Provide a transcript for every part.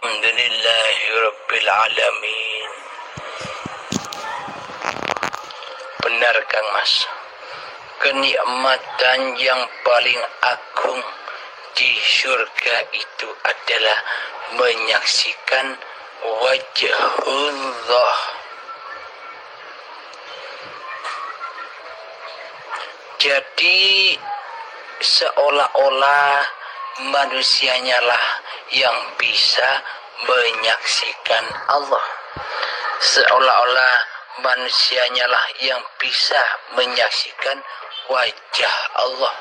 Alhamdulillahirrabbilalamin. Benar Kang Mas, kenikmatan yang paling agung di surga itu adalah menyaksikan wajhullah. Jadi seolah-olah manusianya lah yang bisa menyaksikan Allah. Seolah-olah manusianya lah yang bisa menyaksikan wajah Allah.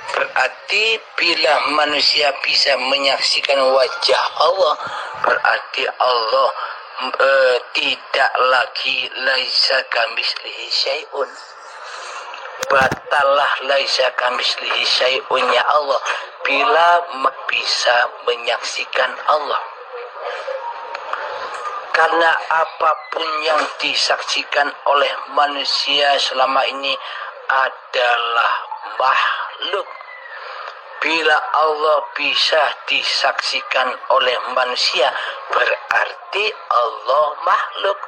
Berarti bila manusia bisa menyaksikan wajah Allah, berarti Allah tidak lagi laisa kamitslihi syai'un. Batalah laisa kamitslihi syai'un ya Allah bila bisa menyaksikan Allah. Karena apapun yang disaksikan oleh manusia selama ini adalah makhluk. Bila Allah bisa disaksikan oleh manusia, berarti Allah makhluk.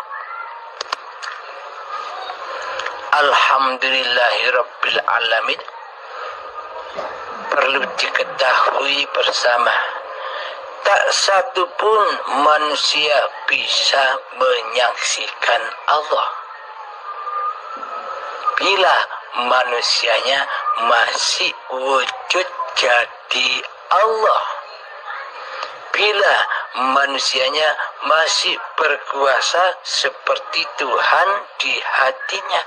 Alhamdulillahirabbil alamin. Perlu diketahui bersama, tak satu pun manusia bisa menyaksikan Allah bila manusianya masih wujud jadi Allah, bila manusianya masih berkuasa seperti Tuhan di hatinya.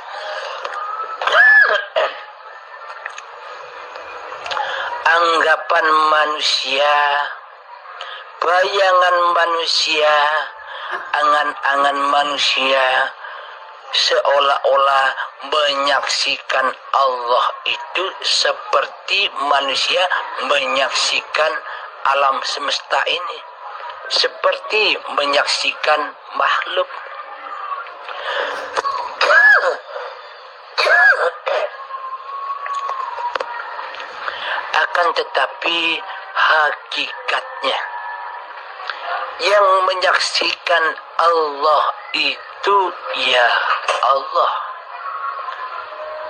Anggapan manusia, bayangan manusia, angan-angan manusia seolah-olah menyaksikan Allah itu seperti manusia menyaksikan alam semesta ini, seperti menyaksikan makhluk. Akan tetapi hakikatnya yang menyaksikan Allah itu ya Allah.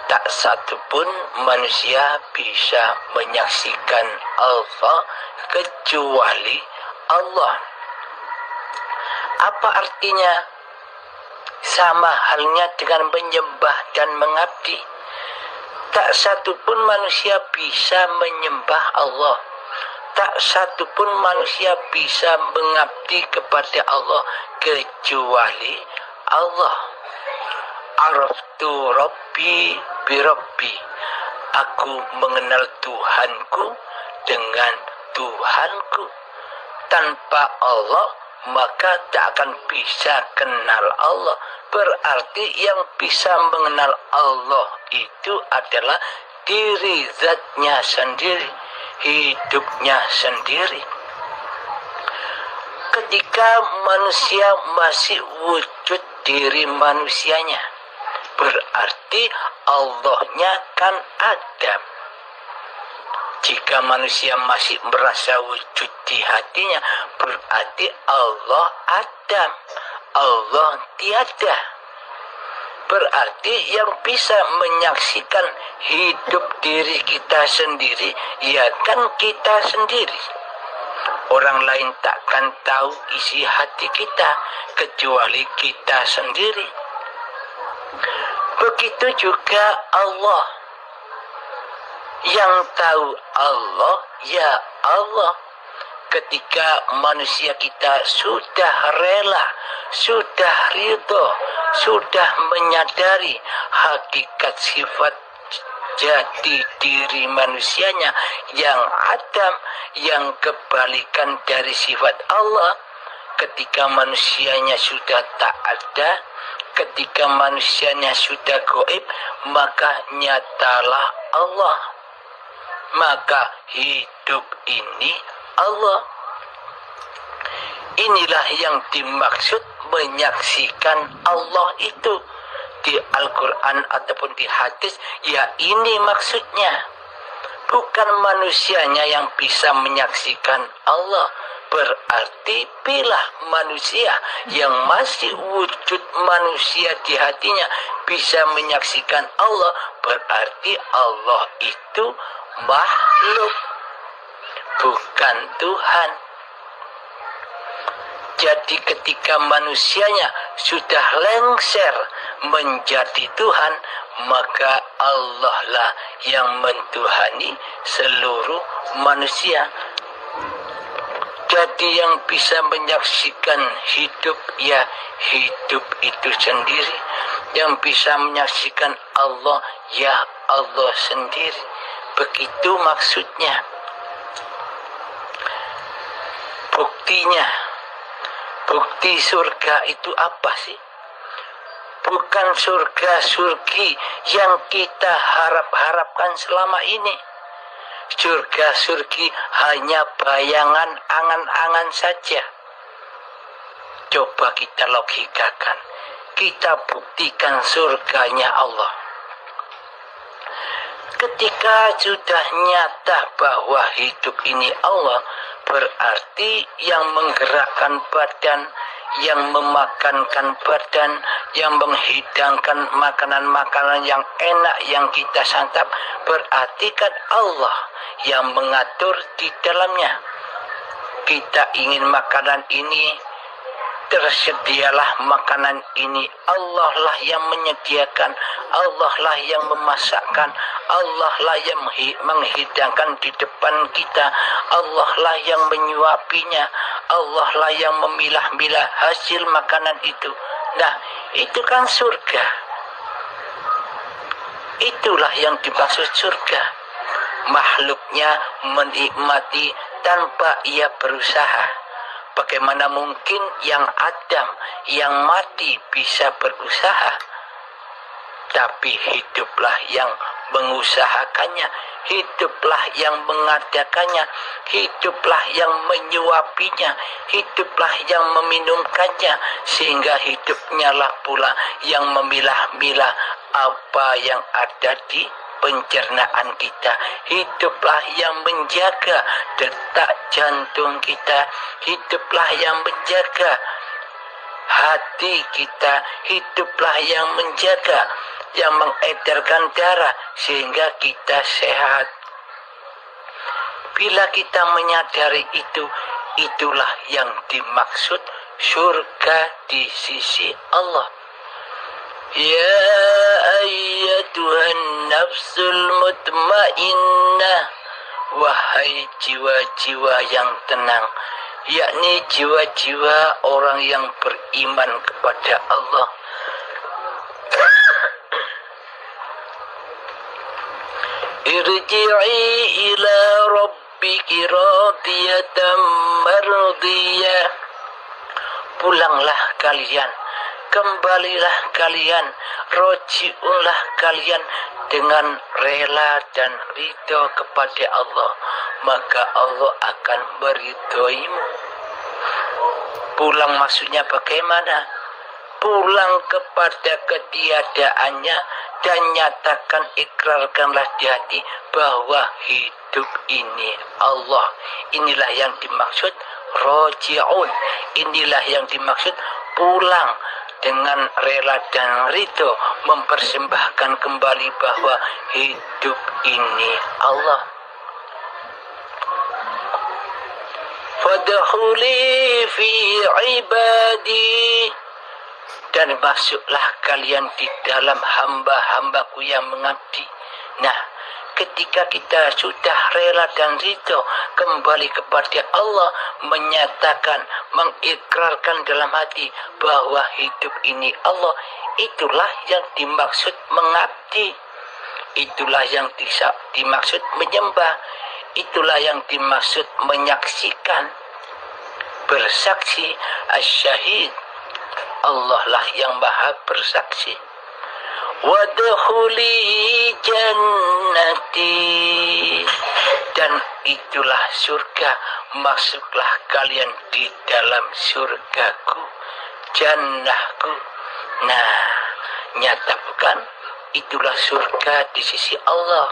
Tak satu pun manusia bisa menyaksikan Allah kecuali Allah. Apa artinya? Sama halnya dengan menyembah dan mengabdi. Tak satu pun manusia bisa menyembah Allah. Tak satu pun manusia bisa mengabdi kepada Allah kecuali Allah. Araftu Rabbi birabbi. Aku mengenal Tuhanku dengan Tuhanku. Tanpa Allah maka tak akan bisa kenal Allah. Berarti yang bisa mengenal Allah itu adalah diri zatnya sendiri, hidupnya sendiri. Ketika manusia masih wujud diri manusianya, berarti Allahnya kan ada. Jika manusia masih merasa wujud di hatinya, berarti Allah ada, Allah tiada. Berarti yang bisa menyaksikan hidup diri kita sendiri, ya kan kita sendiri. Orang lain takkan tahu isi hati kita kecuali kita sendiri. Begitu juga Allah. Yang tahu Allah, ya Allah. Ketika manusia kita sudah rela, sudah ridho, sudah menyadari hakikat sifat jati diri manusianya yang adam, yang kebalikan dari sifat Allah. Ketika manusianya sudah tak ada, ketika manusianya sudah gaib, maka nyatalah Allah. Maka hidup ini Allah. Inilah yang dimaksud menyaksikan Allah itu di Al-Quran ataupun di hadis. Ya ini maksudnya. Bukan manusianya yang bisa menyaksikan Allah, Berarti bila manusia yang masih wujud manusia di hatinya bisa menyaksikan Allah, berarti Allah itu makhluk, bukan Tuhan. Jadi ketika manusianya sudah lengser menjadi Tuhan, maka Allah lah yang mentuhani seluruh manusia. Jadi yang bisa menyaksikan hidup, ya hidup itu sendiri. Yang bisa menyaksikan Allah, ya Allah sendiri. Begitu maksudnya. Buktinya, bukti surga itu apa sih? Bukan surga-surgi yang kita harap-harapkan selama ini. Surga-surgi hanya bayangan angan-angan saja. Coba kita logikakan. Kita buktikan surganya Allah. Ketika sudah nyata bahwa hidup ini Allah, berarti yang menggerakkan badan, yang memakankan badan, yang menghidangkan makanan-makanan yang enak yang kita santap, berarti kan Allah yang mengatur di dalamnya. Kita ingin makanan ini, tersedialah makanan ini. Allah lah yang menyediakan, Allah lah yang memasakkan, Allah lah yang menghidangkan di depan kita, Allah lah yang menyuapinya, Allah lah yang memilah-milah hasil makanan itu. Nah, itu kan surga. Itulah yang dimaksud surga. Makhluknya menikmati tanpa ia berusaha. Bagaimana mungkin yang Adam, yang mati bisa berusaha? Tapi hiduplah yang mengusahakannya, hiduplah yang mengadakannya, hiduplah yang menyuapinya, hiduplah yang meminumkannya, sehingga hidupnya lah pula yang memilah-milah apa yang ada di pencernaan kita. Hiduplah yang menjaga detak jantung kita, hiduplah yang menjaga hati kita, hiduplah yang menjaga, yang mengedarkan darah sehingga kita sehat. Bila kita menyadari itu, itulah yang dimaksud surga di sisi Allah. Ya ayyatuhan nafsul mutmainnah, wahai jiwa-jiwa yang tenang, yakni jiwa-jiwa orang yang beriman kepada Allah. Irji'i ila rabbiki radiyatan mardiyah. Pulanglah kalian, kembalilah kalian, roji'unlah kalian dengan rela dan ridho kepada Allah, maka Allah akan meridhoimu. Pulang maksudnya bagaimana? Pulang kepada ketiadaannya dan nyatakan, ikrarkanlah di hati bahwa hidup ini Allah. Inilah yang dimaksud roji'un. Inilah yang dimaksud pulang dengan rela dan ridho, mempersembahkan kembali bahwa hidup ini Allah. Fadkhuli fi ibadi, dan masuklah kalian di dalam hamba-hambaku yang mengabdi. Nah, ketika kita sudah rela dan ridho kembali kepada Allah, menyatakan, mengikrarkan dalam hati bahwa hidup ini Allah, itulah yang dimaksud mengabdi. Itulah yang dimaksud menyembah. Itulah yang dimaksud menyaksikan. Bersaksi, asyahid. Allah lah yang maha bersaksi. Wadkhuli jannati, dan itulah surga, masuklah kalian di dalam surgaku, jannahku. Nah, nyata bukan? Itulah surga di sisi Allah.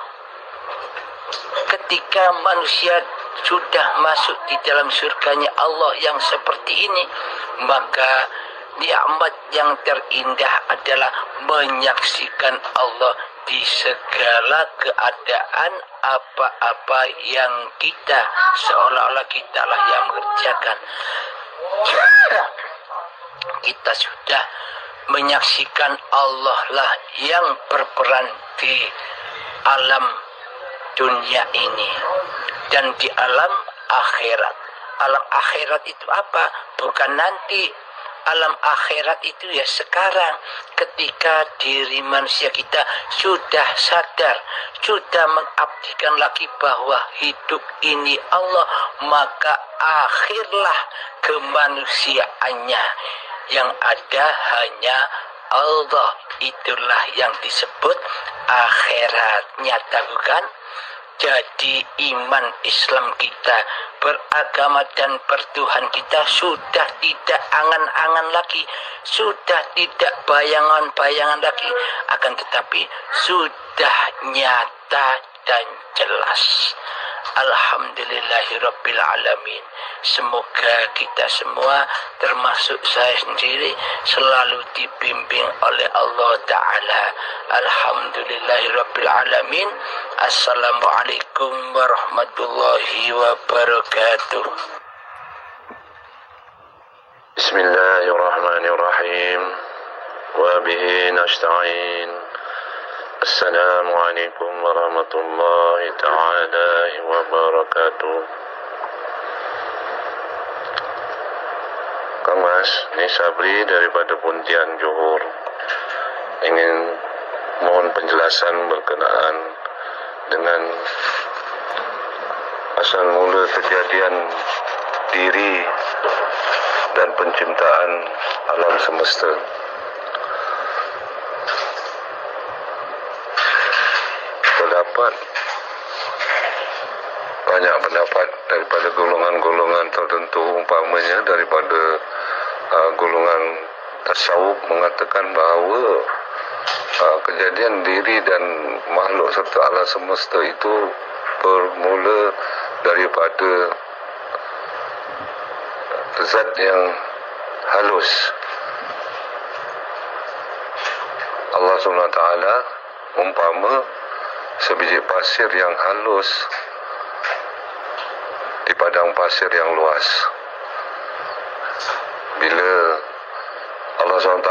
Ketika manusia sudah masuk di dalam surganya Allah yang seperti ini, maka nikmat yang terindah adalah menyaksikan Allah di segala keadaan, apa-apa yang kita seolah-olah kitalah yang mengerjakan. Kita sudah menyaksikan Allah lah yang berperan di alam dunia ini dan di alam akhirat. Alam akhirat itu apa? Bukan nanti. Alam akhirat itu ya sekarang, ketika diri manusia kita sudah sadar, sudah mengabdikan lagi bahwa hidup ini Allah, maka akhirlah kemanusiaannya. Yang ada hanya Allah, itulah yang disebut akhirat. Nyata bukan? Jadi iman Islam kita, beragama dan bertuhan kita sudah tidak angan-angan lagi, sudah tidak bayangan-bayangan lagi, akan tetapi sudah nyata dan jelas. Alhamdulillahirabbil alamin. Semoga kita semua termasuk saya sendiri selalu dibimbing oleh Allah Ta'ala. Alhamdulillahirabbil alamin. Assalamualaikum warahmatullahi wabarakatuh. Bismillahirrahmanirrahim. Wa bihi nasta'in. Assalamualaikum warahmatullahi ta'ala wabarakatuh. Kang Mas, ini Sabri daripada Pontian Johor. Ingin mohon penjelasan berkenaan dengan asal mula kejadian diri dan penciptaan alam semesta. Banyak pendapat daripada golongan-golongan tertentu, umpamanya daripada golongan tasawuf mengatakan bahawa kejadian diri dan makhluk serta alam semesta itu bermula daripada zat yang halus. Allah SWT umpama sebiji pasir yang halus di padang pasir yang luas. Bila Allah SWT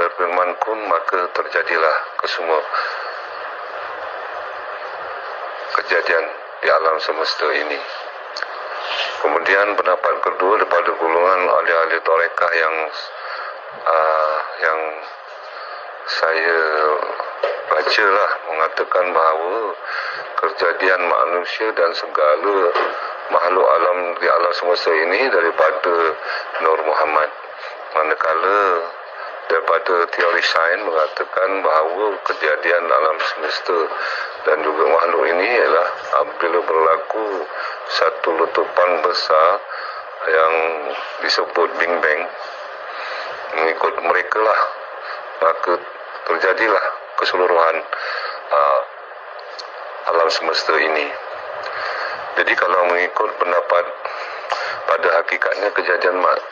berfirman kun, maka terjadilah kesemua kejadian di alam semesta ini. Kemudian pendapat kedua daripada golongan ahli-ahli tarekah yang saya bacalah mengatakan bahawa kejadian manusia dan segala makhluk alam di alam semesta ini daripada Nur Muhammad. Manakala daripada teori sains mengatakan bahawa kejadian alam semesta dan juga makhluk ini ialah apabila berlaku satu letupan besar yang disebut Big Bang. Mengikut mereka lah, maka terjadilah keseluruhan alam semesta ini. Jadi kalau mengikut pendapat, pada hakikatnya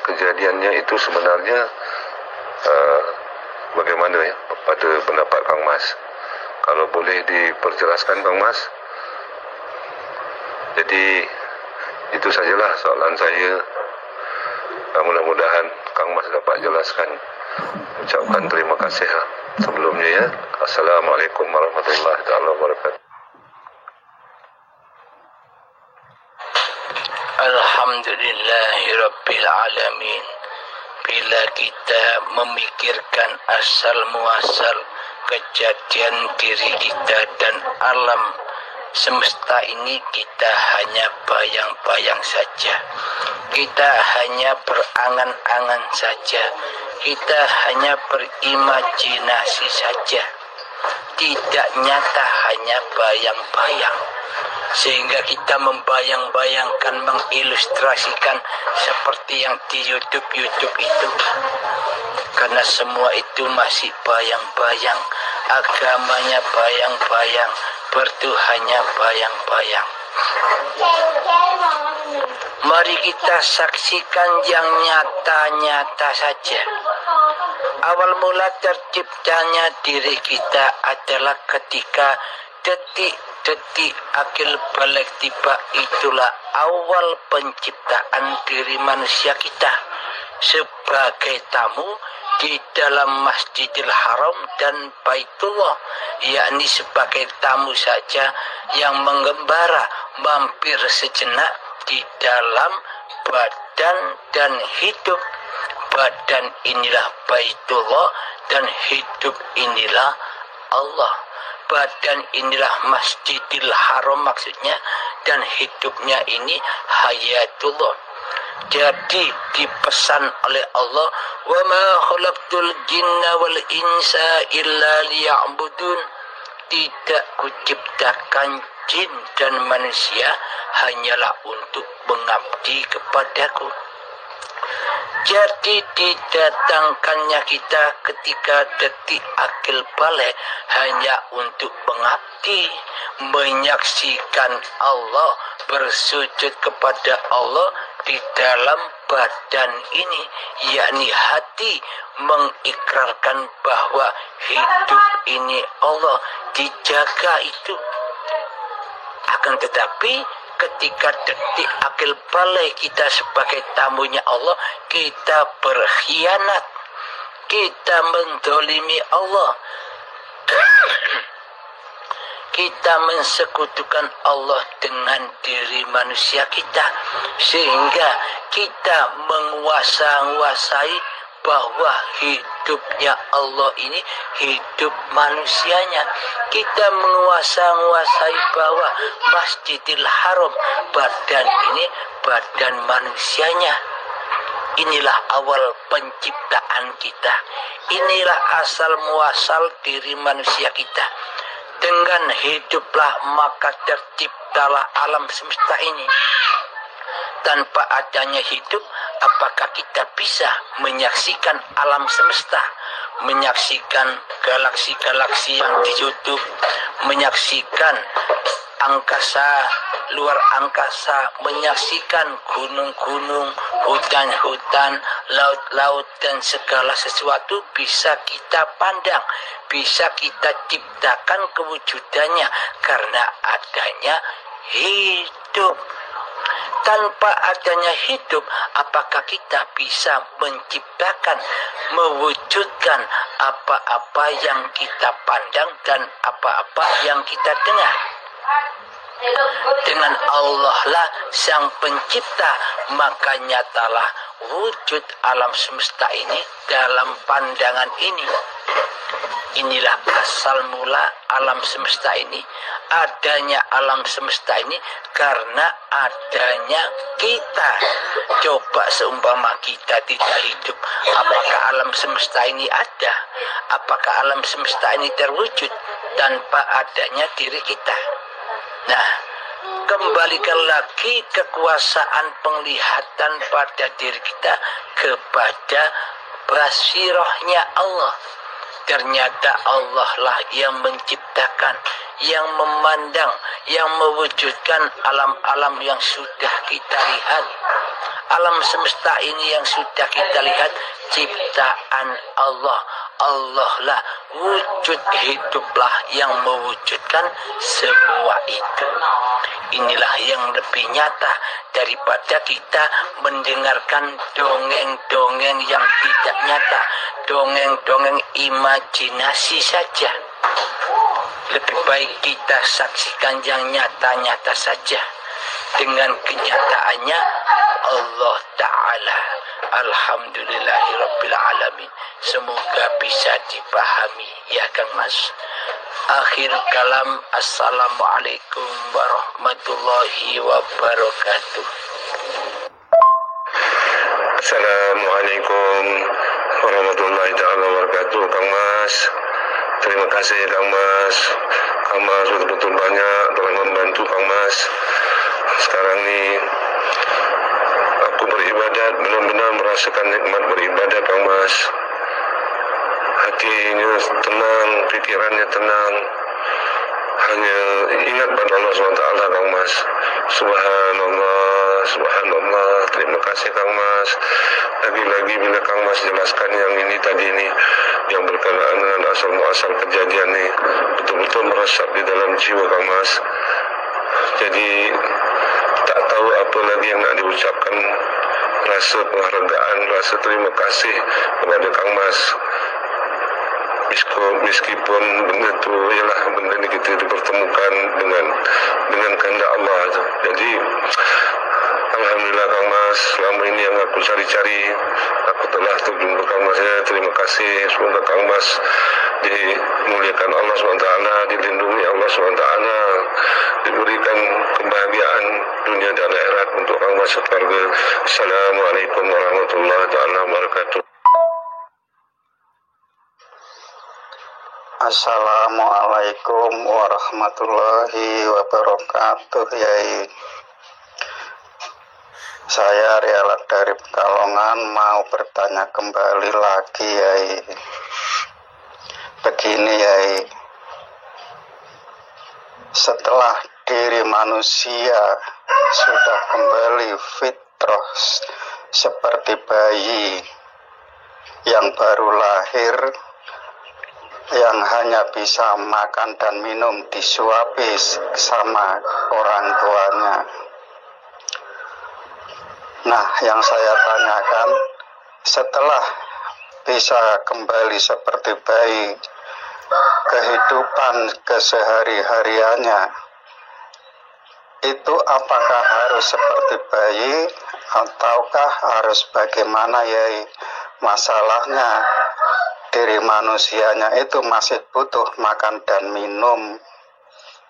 kejadiannya itu sebenarnya bagaimana ya pada pendapat Kang Mas? Kalau boleh diperjelaskan Kang Mas. Jadi itu sajalah soalan saya. Mudah-mudahan Kang Mas dapat jelaskan. Ucapkan terima kasih sebelumnya ya. Assalamualaikum warahmatullahi wabarakatuh. Alhamdulillahirabbil alamin. Bila kita memikirkan asal muasal kejadian diri kita dan alam semesta ini, kita hanya bayang-bayang saja. Kita hanya berangan-angan saja. Kita hanya berimajinasi saja. Tidak nyata, hanya bayang-bayang. Sehingga kita membayang-bayangkan, mengilustrasikan seperti yang di YouTube itu. Karena semua itu masih bayang-bayang. Agamanya bayang-bayang, bertuhannya bayang-bayang. Mari kita saksikan yang nyata-nyata saja. Awal mula terciptanya diri kita adalah ketika detik-detik akil balik tiba. Itulah awal penciptaan diri manusia kita sebagai tamu di dalam Masjidil Haram dan Baitullah, yakni sebagai tamu saja yang menggembara mampir sejenak di dalam badan dan hidup. Badan inilah Baitullah dan hidup inilah Allah. Badan inilah Masjidil Haram maksudnya, dan hidupnya ini hayatullah. Jadi dipesan oleh Allah, wa ma khalaqtul jinna wal insa illa liya'budun. Tidak kuciptakan jin dan manusia hanyalah untuk mengabdi kepadaku. Jadi didatangkannya kita ketika detik akil balik hanya untuk mengabdi, menyaksikan Allah, bersujud kepada Allah di dalam badan ini, yakni hati mengikrarkan bahwa hidup ini Allah, dijaga itu. Akan tetapi ketika detik akil balik kita sebagai tamunya Allah, kita berkhianat, kita mendolimi Allah, kita mensekutukan Allah dengan diri manusia kita, sehingga kita menguasai bahwa hidupnya Allah ini hidup manusianya. Kita menguasai bahwa Masjidil Haram, badan ini badan manusianya. Inilah awal penciptaan kita. Inilah asal muasal diri manusia kita. Dengan hiduplah maka terciptalah alam semesta ini. Tanpa adanya hidup, apakah kita bisa menyaksikan alam semesta, menyaksikan galaksi-galaksi yang di YouTube, menyaksikan angkasa, luar angkasa, menyaksikan gunung-gunung, hutan-hutan, laut-laut, dan segala sesuatu bisa kita pandang, bisa kita ciptakan kewujudannya karena adanya hidup. Tanpa adanya hidup, apakah kita bisa menciptakan, mewujudkan apa-apa yang kita pandang dan apa-apa yang kita dengar? Dengan Allah lah sang pencipta, maka nyatalah wujud alam semesta ini dalam pandangan ini. Inilah asal mula alam semesta ini. Adanya alam semesta ini karena adanya kita. Coba seumpama kita tidak hidup, apakah alam semesta ini ada? Apakah alam semesta ini terwujud tanpa adanya diri kita? Nah, kembalikan lagi kekuasaan penglihatan pada diri kita kepada basirohnya Allah. Ternyata Allah lah yang menciptakan, yang memandang, yang mewujudkan alam-alam yang sudah kita lihat. Alam semesta ini yang sudah kita lihat ciptaan Allah. Allah lah wujud hiduplah yang mewujudkan semua itu. Inilah yang lebih nyata daripada kita mendengarkan dongeng-dongeng yang tidak nyata, dongeng-dongeng imajinasi saja. Lebih baik kita saksikan yang nyata-nyata saja. Dengan kenyataannya Allah Ta'ala. Alhamdulillahirabbil alamin. Semoga bisa dipahami ya Kang Mas. Akhir kalam, assalamualaikum warahmatullahi wabarakatuh. Assalamualaikum warahmatullahi taala wabarakatuh, Kang Mas. Terima kasih Kang Mas. Kang Mas betul-betul banyak telah membantu Kang Mas. Sekarang nih aku beribadat, benar-benar merasakan nikmat beribadah Kang Mas. Hatinya tenang, pikirannya tenang, hanya ingat pada Allah SWT, Kang Mas. Subhanallah, subhanallah. Terima kasih Kang Mas. Lagi-lagi bila Kang Mas jelaskan yang ini tadi ini, yang berkenaan dengan asal-muasal kejadian ini, betul-betul meresap di dalam jiwa Kang Mas. Jadi tak tahu apa lagi yang nak diucapkan. Rasa penghargaan, rasa terima kasih kepada Kang Mas. Meskipun benda itu ialah benda ini kita dipertemukan dengan kehendak Allah itu. Jadi alhamdulillah Kang Mas, selama ini yang aku cari-cari, aku telah terjumpa Kang Mas. Terima kasih. Semoga Kang Mas dimuliakan Allah SWT, dilindungi Allah SWT, diberikan kebahagiaan dunia dan akhirat untuk Kang Mas sekeluarga. Assalamualaikum warahmatullahi wabarakatuh. Assalamualaikum warahmatullahi wabarakatuh, Yai. Saya Rialat dari Pekalongan mau bertanya kembali lagi, Yai. Begini, Yai. Setelah diri manusia sudah kembali fitrah seperti bayi yang baru lahir, yang hanya bisa makan dan minum disuapi sama orang tuanya. Nah, yang saya tanyakan, setelah bisa kembali seperti bayi, kehidupan kesehari-hariannya itu apakah harus seperti bayi ataukah harus bagaimana, Yai? Masalahnya diri manusianya itu masih butuh makan dan minum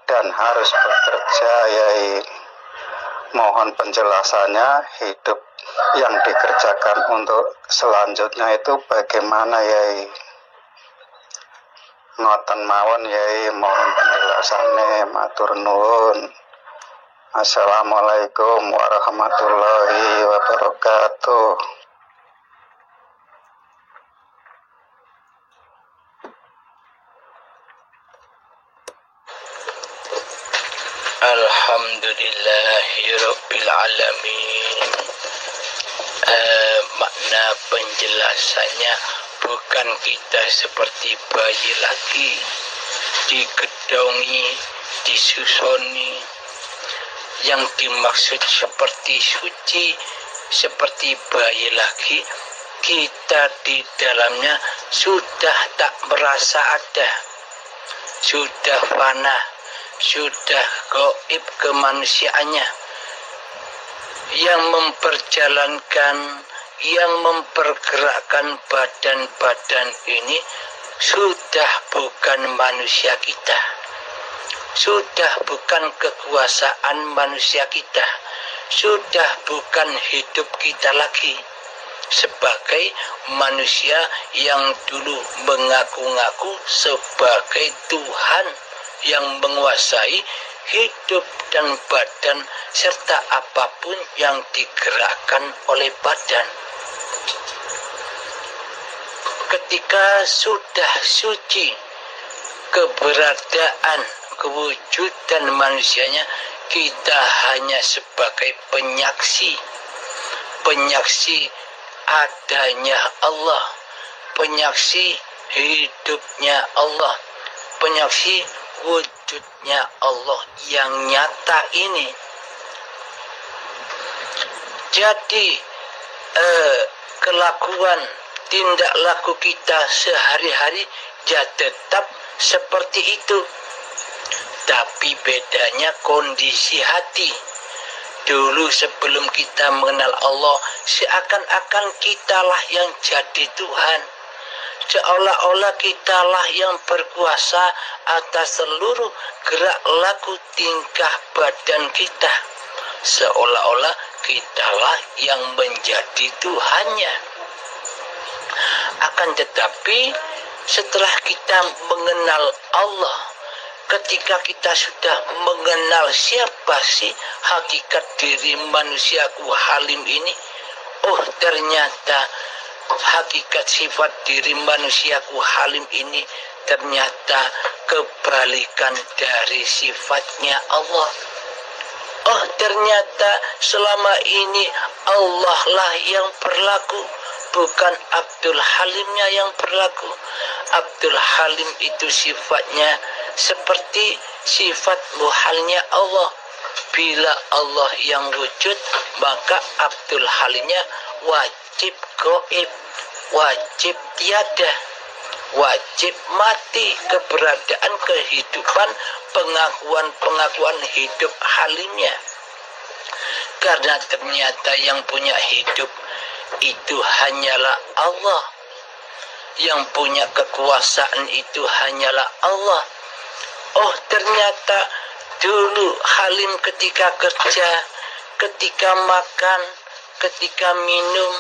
dan harus bekerja, Yai. Mohon penjelasannya, hidup yang dikerjakan untuk selanjutnya itu bagaimana, Yai? Ngoten mawon, Yai, mohon penjelasannya, matur nuwun. Assalamualaikum warahmatullahi wabarakatuh. Alhamdulillahirabbil alamin. Makna penjelasannya, bukan kita seperti bayi lagi digedongi, disusoni. Yang dimaksud seperti suci, seperti bayi lagi, kita di dalamnya sudah tak merasa ada, sudah fana, sudah gaib kemanusiaannya. Yang memperjalankan, yang mempergerakkan badan-badan ini sudah bukan manusia kita, sudah bukan kekuasaan manusia kita, sudah bukan hidup kita lagi sebagai manusia yang dulu mengaku-ngaku sebagai Tuhan yang menguasai hidup dan badan serta apapun yang digerakkan oleh badan. Ketika sudah suci keberadaan, kewujudan manusianya, kita hanya sebagai penyaksi adanya Allah, penyaksi hidupnya Allah, penyaksi wujudnya Allah yang nyata ini. Jadi kelakuan, tindak laku kita sehari-hari ya tetap seperti itu, tapi bedanya kondisi hati. Dulu sebelum kita mengenal Allah, seakan-akan kitalah yang jadi Tuhan, seolah-olah kitalah yang berkuasa atas seluruh gerak laku tingkah badan kita, seolah-olah kitalah yang menjadi Tuhannya. Akan tetapi setelah kita mengenal Allah, ketika kita sudah mengenal siapa sih hakikat diri manusiaku halim ini, oh ternyata hakikat sifat diri manusiaku halim ini ternyata kebalikan dari sifatnya Allah. Oh, ternyata selama ini Allah lah yang berlaku, bukan Abdul Halimnya yang berlaku. Abdul Halim itu sifatnya seperti sifat muhalnya Allah. Bila Allah yang wujud, maka Abdul Halimnya wajib gaib, wajib tiada, wajib mati. Keberadaan kehidupan, pengakuan hidup Halimnya. Karena ternyata yang punya hidup itu hanyalah Allah, yang punya kekuasaan itu hanyalah Allah. Oh, ternyata dulu Halim ketika kerja, ketika makan, ketika minum,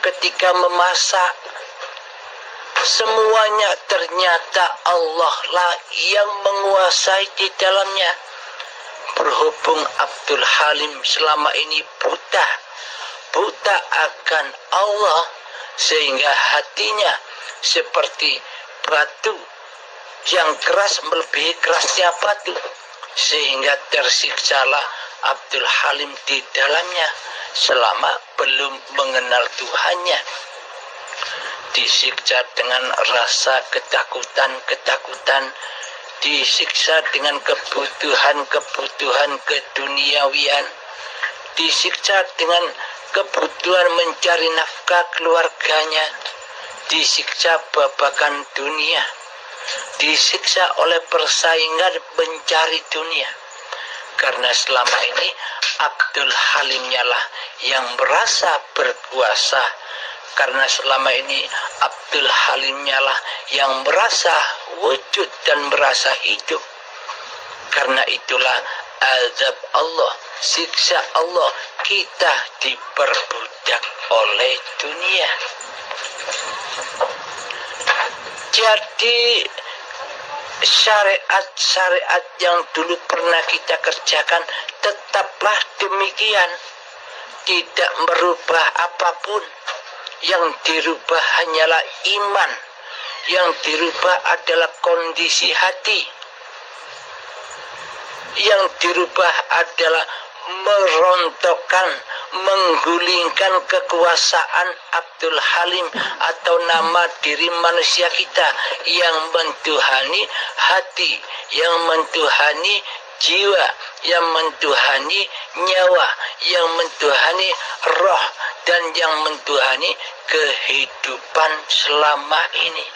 ketika memasak, semuanya ternyata Allah lah yang menguasai di dalamnya. Berhubung Abdul Halim selama ini buta akan Allah, sehingga hatinya seperti batu yang keras, melebihi kerasnya batu, sehingga tersiksalah Abdul Halim di dalamnya selama belum mengenal Tuhannya. Disiksa dengan rasa ketakutan, disiksa dengan kebutuhan keduniawian, disiksa dengan kebutuhan mencari nafkah keluarganya, disiksa babakan dunia, disiksa oleh persaingan mencari dunia. Karena selama ini Abdul Halimnya lah yang merasa berkuasa, karena selama ini Abdul Halimnya lah yang merasa wujud dan merasa hidup. Karena itulah azab Allah, siksa Allah, kita diperbudak oleh dunia. Jadi syariat yang dulu pernah kita kerjakan tetaplah demikian, tidak merubah apapun. Yang dirubah hanyalah iman, yang dirubah adalah kondisi hati, yang dirubah adalah merontokkan, menggulingkan kekuasaan Abdul Halim atau nama diri manusia kita yang mentuhani hati, yang mentuhani jiwa, yang mentuhani nyawa, yang mentuhani roh, dan yang mentuhani kehidupan selama ini.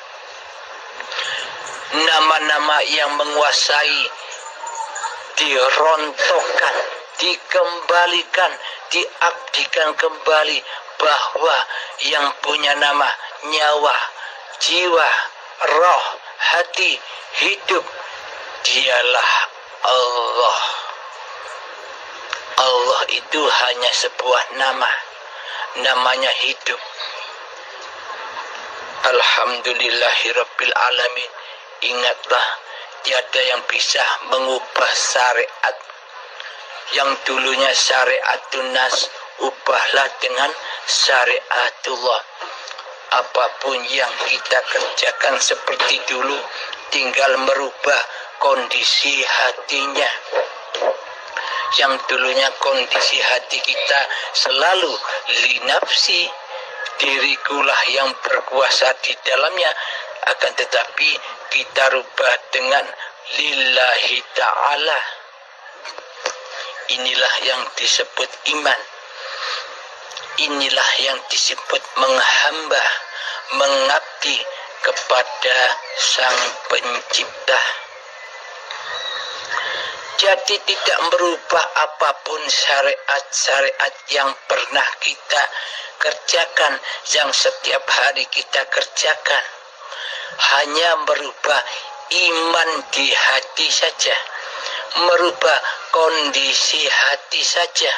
Nama-nama yang menguasai dirontokkan, dikembalikan, diabdikan kembali, bahwa yang punya nama nyawa, jiwa, roh, hati, hidup, dialah Allah. Allah itu hanya sebuah nama, namanya hidup. Alhamdulillahirabbil alamin. Ingatlah, tiada yang bisa mengubah syariat. Yang dulunya syariatun nas, ubahlah dengan syariatullah. Apapun yang kita kerjakan seperti dulu, tinggal merubah kondisi hatinya. Yang dulunya kondisi hati kita selalu linafsi, dirikulah yang berkuasa di dalamnya, akan tetapi kita rubah dengan lillahi ta'ala. Inilah yang disebut iman, inilah yang disebut menghamba, mengabdi kepada Sang Pencipta. Jadi tidak merubah apapun syariat-syariat yang pernah kita kerjakan, yang setiap hari kita kerjakan. Hanya merubah iman di hati saja, merubah kondisi hati saja.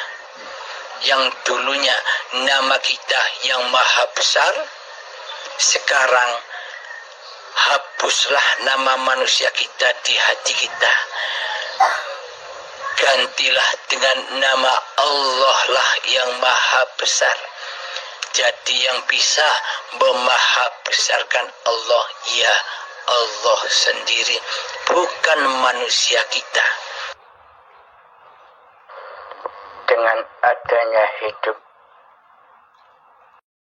Yang dulunya nama kita yang maha besar, sekarang hapuslah nama manusia kita di hati kita. Gantilah dengan nama Allah lah yang maha besar. Jadi yang bisa memaha besarkan Allah, ya Allah sendiri, bukan manusia kita. Dengan adanya hidup